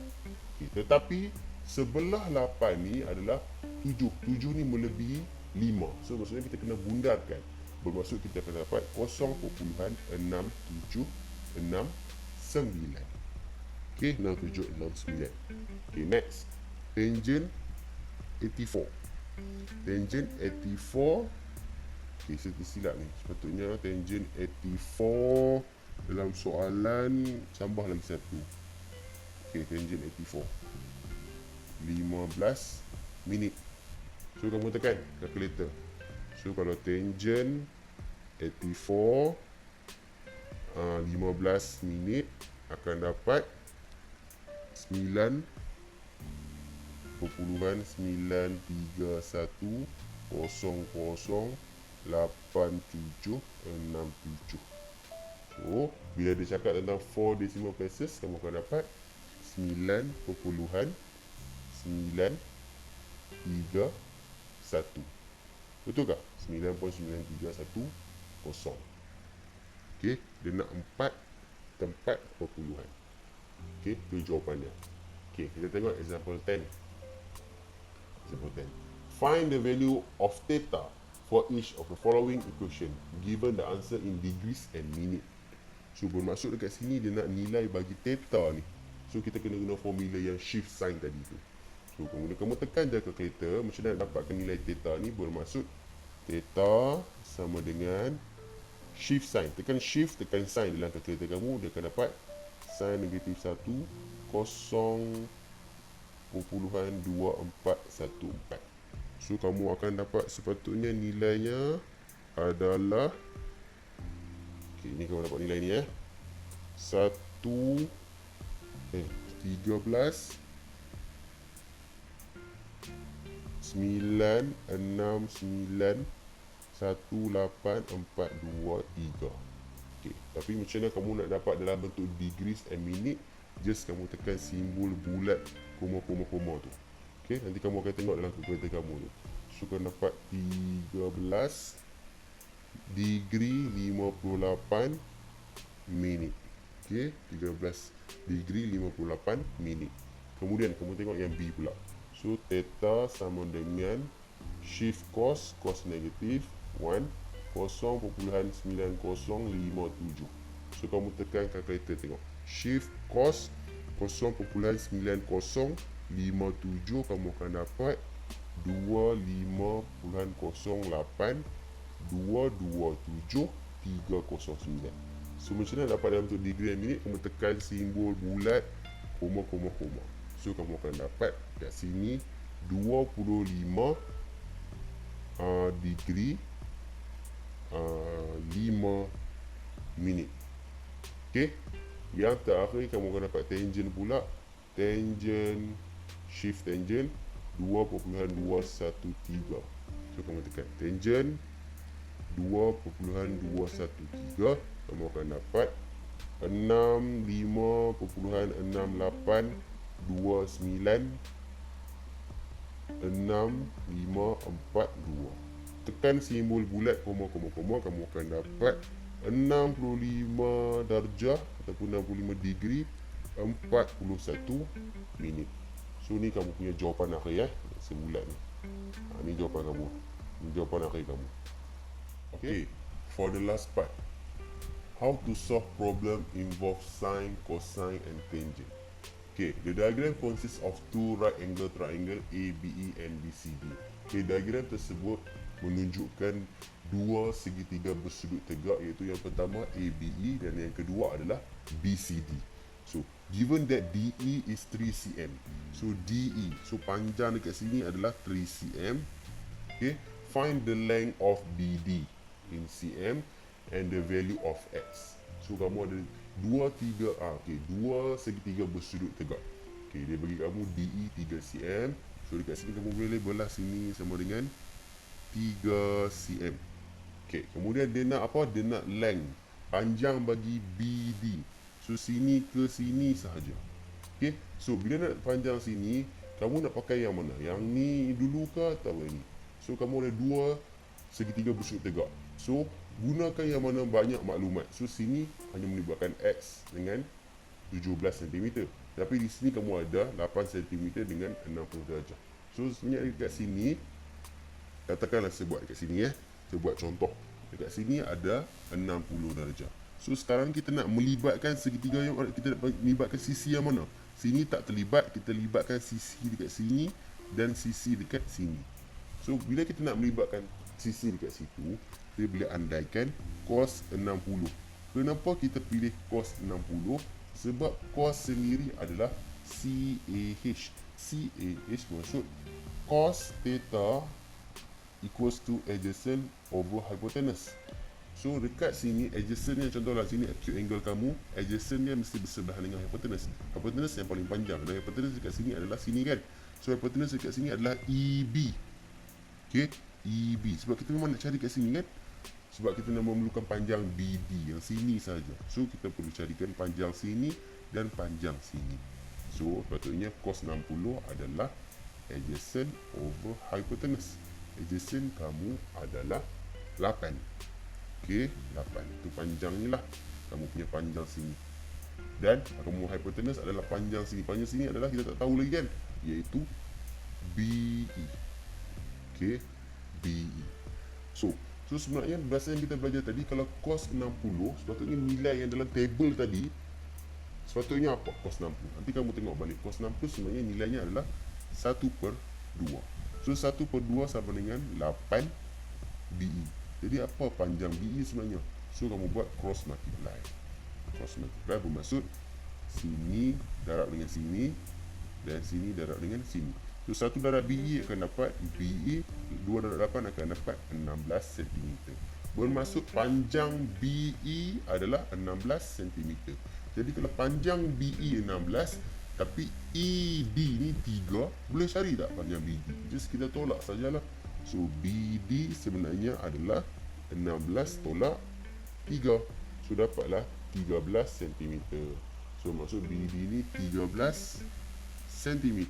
Okay, tetapi sebelah 8 ni adalah 7. 7 ni melebihi 5. So maksudnya kita kena bundarkan. Bermaksud kita akan dapat 0.6769. Okay, 6769. Okay, next. Tangent 84. Tangent 84. Okay, saya tersilap ni. Sepatutnya tangent 84 dalam soalan tambah lagi satu. Okay, tangent 84. 15 minit. So kamu tekan calculator. So kalau tangent 84 15 minit akan dapat 9.931008767. So bila dia cakap tentang 4 decimal places, kamu akan dapat 9.931. Betul tak? 9.9310. Okey, dia nak 4 tempat perpuluhan. Okey, itu jawapannya. Okey, kita tengok example 10. Example 10. Find the value of theta for each of the following equation given the answer in degrees and minute. So bermaksud dekat sini dia nak nilai bagi theta ni. So kita kena guna formula yang shift sign tadi tu. So kemudian kamu tekan je calculator, macam mana nak dapatkan nilai theta ni. Bermaksud theta sama dengan shift sign. Tekan shift, tekan sign dalam calculator kamu, dia akan dapat sin negatif 1 0.2414. So kamu akan dapat sepatutnya nilainya adalah, okay, ni kamu dapat nilai ni 13 9691842. Okay, tapi macam mana kamu nak dapat dalam bentuk degrees and minute? Just kamu tekan simbol bulat koma tu. Okay, nanti kamu akan tengok dalam kalkulator kamu tu. So kamu dapat 13 degree 58 minit. Okay, 13 degree 58 minit. Kemudian kamu tengok yang B pula. So theta sama dengan shift cos negatif 1 0.9057. So kamu tekan kalkulator tengok. Shift cos 0.9057, kamu akan dapat 25.08227309. So macam mana dapat dalam bentuk degree and minit? Kamu tekan simbol bulat koma. So kamu akan dapat kat sini 25 degree 5 minit. Okay, yang terakhir kamu akan dapat tangent pula. Tangent shift tangent 2.213. So kamu tekan tangent 2.213, kamu akan dapat 65.68296542. Tekan simbol bulat koma, kamu akan dapat 65 darjah ataupun 65 degree 41 minit. So ni kamu punya jawapan akhir sebulan ni. Ni jawapan kamu. Ni jawapan akhir kamu. Okay, for the last part, how to solve problem involve sine, cosine and tangent. Okay, the diagram consists of two right angle triangle ABE and BCD. Okay, diagram tersebut menunjukkan dua segitiga bersudut tegak, iaitu yang pertama ABE dan yang kedua adalah BCD. So, given that DE is 3 cm, so DE, so panjang dekat sini adalah 3 cm. Okay, find the length of BD in cm and the value of x. So kamu ada dua segitiga bersudut tegak. Okay, dia bagi kamu DE 3 cm. So dekat sini kamu boleh belah sini sama dengan 3 cm. Okay, kemudian dia nak apa? Dia nak length, panjang bagi BD. So sini ke sini sahaja. Okay, so bila nak panjang sini, Kamu nak pakai yang mana? Yang ni dulu ke atau yang ni? So kamu ada dua segitiga bersudut tegak. So gunakan yang mana banyak maklumat. So sini hanya melibatkan X dengan 17 cm. Tapi di sini kamu ada 8 cm dengan 60 darjah. So sebenarnya dekat sini, katakanlah saya buat dekat sini saya buat contoh. Dekat sini ada 60 darjah. So sekarang kita nak melibatkan segitiga yang kita nak melibatkan sisi yang mana? Sini tak terlibat, kita libatkan sisi dekat sini dan sisi dekat sini. So bila kita nak melibatkan sisi dekat situ, kita boleh andaikan cos 60. Kenapa kita pilih cos 60? Sebab cos sendiri adalah CAH. CAH maksud cos theta equals to adjacent over hypotenuse. So dekat sini adjacent ni, contohlah sini acute angle kamu, adjacent dia mesti bersebelahan dengan hypotenuse. Hypotenuse yang paling panjang dan hypotenuse dekat sini adalah sini kan. So hypotenuse dekat sini adalah EB. Okay, EB. Sebab kita memang nak cari kat sini kan. Sebab kita nak memerlukan panjang BD yang sini saja. So kita perlu carikan panjang sini dan panjang sini. So patutnya cos 60 adalah adjacent over hypotenuse. Adjacent kamu adalah 8. Okey, 8. Itu panjangnya lah. Kamu punya panjang sini. Dan kamu hypotenuse adalah panjang sini. Panjang sini adalah kita tak tahu lagi kan. Iaitu BE. Okey, BE. So sebenarnya berdasarkan yang kita belajar tadi, kalau cos 60, sepatutnya nilai yang dalam table tadi sepatutnya apa? Cos 60. Nanti kamu tengok balik. Cos 60 sebenarnya nilainya adalah 1/2. So 1/2 sama dengan 8 BE. Jadi apa panjang BE sebenarnya? So kamu buat cross multiply. Cross multiply bermaksud sini darab dengan sini dan sini darab dengan sini. So 1 darab BE akan dapat BE, 2 darab 8 akan dapat 16 cm. Bermaksud panjang BE adalah 16 cm. Jadi kalau panjang BE 16 tapi ED ni 3, boleh cari tak panjang BD? Just kita tolak sajalah. So BD sebenarnya adalah 16 tolak 3. So dapatlah 13 cm. So maksud BD ni 13 cm.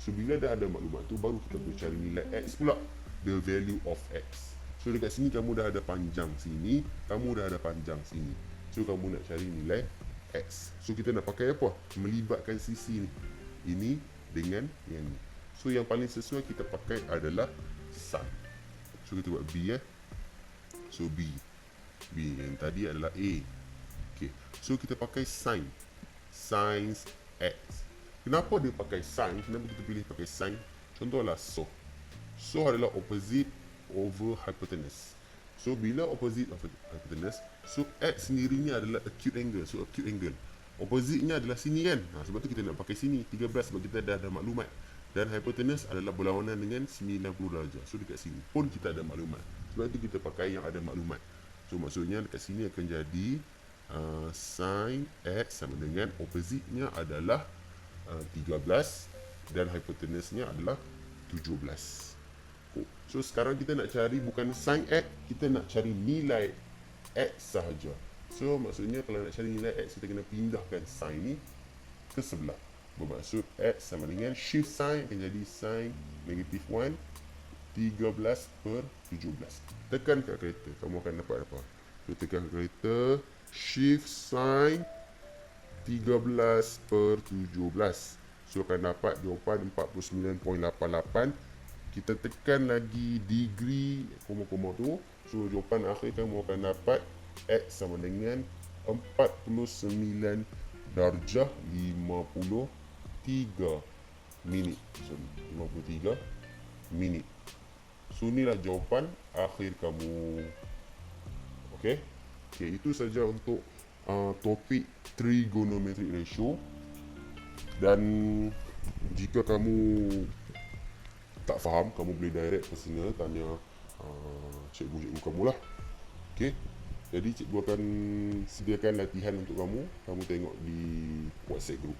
So bila dah ada maklumat tu, baru kita boleh cari nilai X pula. The value of X. So dekat sini kamu dah ada panjang sini, kamu dah ada panjang sini. So kamu nak cari nilai X. So kita nak pakai apa? Melibatkan sisi ni. Ini dengan yang ni. So yang paling sesuai kita pakai adalah sin. So kita buat B So B yang tadi adalah A. Okay. So kita pakai sin. Sin X. Kenapa dia pakai sin? Kenapa kita pilih pakai sin? Contohlah so. So adalah opposite over hypotenuse. So bila opposite of hypotenuse, so X sendirinya adalah acute angle. So acute angle, opposite-nya adalah sini kan. Sebab tu kita nak pakai sini 13 sebab kita dah ada maklumat. Dan hypotenuse adalah berlawanan dengan 90 darjah. So dekat sini pun kita ada maklumat. Sebab tu kita pakai yang ada maklumat. So maksudnya dekat sini akan jadi sin X sama dengan opposite-nya adalah 13 dan hypotenuse-nya adalah 17. So sekarang kita nak cari bukan sin X, kita nak cari nilai X sahaja. So maksudnya kalau nak cari nilai X, kita kena pindahkan sin ni ke sebelah. Bermaksud X sama dengan shift sin akan jadi sin negatif 1 13/17. Tekan kalkulator, kamu akan dapat apa? So tekan kalkulator, shift sin 13/17. So akan dapat jawapan 49.88. Kita tekan lagi degree koma-koma tu. So jawapan akhir kamu akan dapat X sama dengan 49 darjah 53 minit. So 53 minit. So inilah jawapan akhir kamu. Okey. Itu saja untuk topik trigonometric ratio. Dan jika kamu tak faham, kamu boleh direct personal tanya cikgu-cikgu kamu lah. Okey. Jadi cikgu akan sediakan latihan untuk kamu. Kamu tengok di WhatsApp group.